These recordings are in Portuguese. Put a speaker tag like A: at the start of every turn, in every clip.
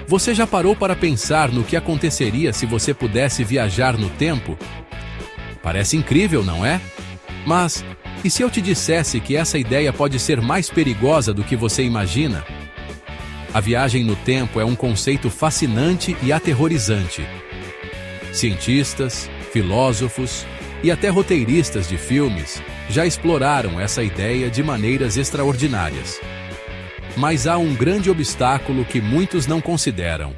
A: Você já parou para pensar no que aconteceria se você pudesse viajar no tempo? Parece incrível, não é? Mas, e se eu te dissesse que essa ideia pode ser mais perigosa do que você imagina? A viagem no tempo é um conceito fascinante e aterrorizante. Cientistas, filósofos e até roteiristas de filmes já exploraram essa ideia de maneiras extraordinárias. Mas há um grande obstáculo que muitos não consideram: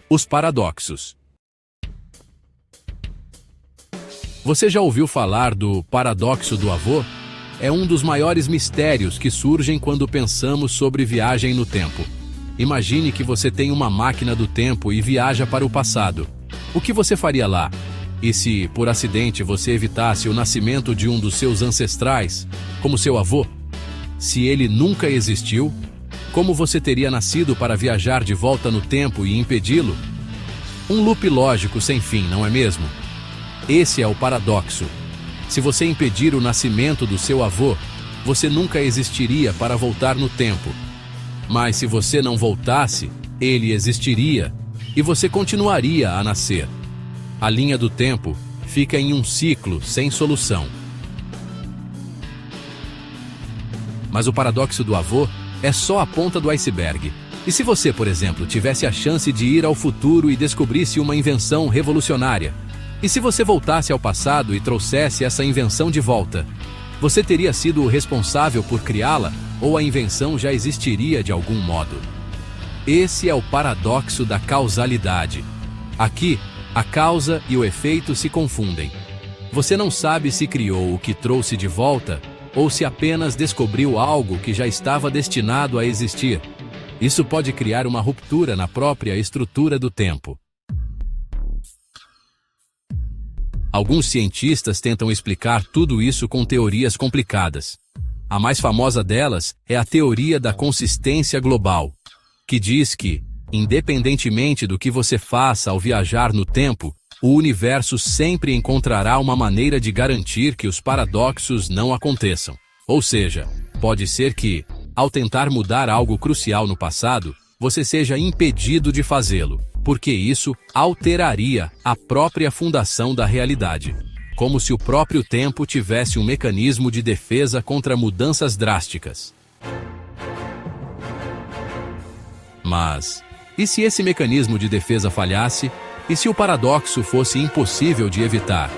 A: os paradoxos. Você já ouviu falar do paradoxo do avô? É um dos maiores mistérios que surgem quando pensamos sobre viagem no tempo. Imagine que você tem uma máquina do tempo e viaja para o passado. O que você faria lá? E se, por acidente, você evitasse o nascimento de um dos seus ancestrais, como seu avô? Se ele nunca existiu, como você teria nascido para viajar de volta no tempo e impedi-lo? Um loop lógico sem fim, não é mesmo? Esse é o paradoxo. Se você impedir o nascimento do seu avô, você nunca existiria para voltar no tempo. Mas se você não voltasse, ele existiria e você continuaria a nascer. A linha do tempo fica em um ciclo sem solução. Mas o paradoxo do avô é só a ponta do iceberg. E se você, por exemplo, tivesse a chance de ir ao futuro e descobrisse uma invenção revolucionária? E se você voltasse ao passado e trouxesse essa invenção de volta? Você teria sido o responsável por criá-la ou a invenção já existiria de algum modo? Esse é o paradoxo da causalidade. Aqui, a causa e o efeito se confundem. Você não sabe se criou o que trouxe de volta ou se apenas descobriu algo que já estava destinado a existir. Isso pode criar uma ruptura na própria estrutura do tempo. Alguns cientistas tentam explicar tudo isso com teorias complicadas. A mais famosa delas é a teoria da consistência global, que diz que, independentemente do que você faça ao viajar no tempo, o universo sempre encontrará uma maneira de garantir que os paradoxos não aconteçam. Ou seja, pode ser que, ao tentar mudar algo crucial no passado, você seja impedido de fazê-lo, porque isso alteraria a própria fundação da realidade. Como se o próprio tempo tivesse um mecanismo de defesa contra mudanças drásticas. Mas, e se esse mecanismo de defesa falhasse? E se o paradoxo fosse impossível de evitar?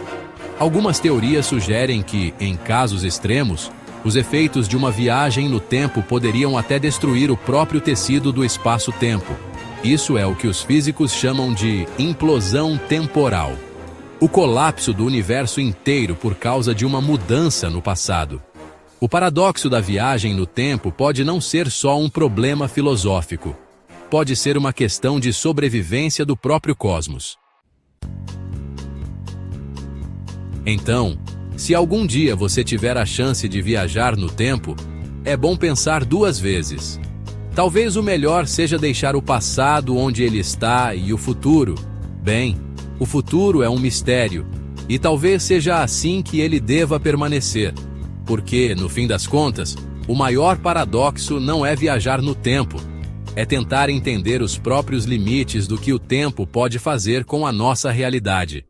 A: Algumas teorias sugerem que, em casos extremos, os efeitos de uma viagem no tempo poderiam até destruir o próprio tecido do espaço-tempo. Isso é o que os físicos chamam de implosão temporal. O colapso do universo inteiro por causa de uma mudança no passado. O paradoxo da viagem no tempo pode não ser só um problema filosófico. Pode ser uma questão de sobrevivência do próprio cosmos. Então, se algum dia você tiver a chance de viajar no tempo, é bom pensar duas vezes. Talvez o melhor seja deixar o passado onde ele está e o futuro. Bem, o futuro é um mistério, e talvez seja assim que ele deva permanecer. Porque, no fim das contas, o maior paradoxo não é viajar no tempo, é tentar entender os próprios limites do que o tempo pode fazer com a nossa realidade.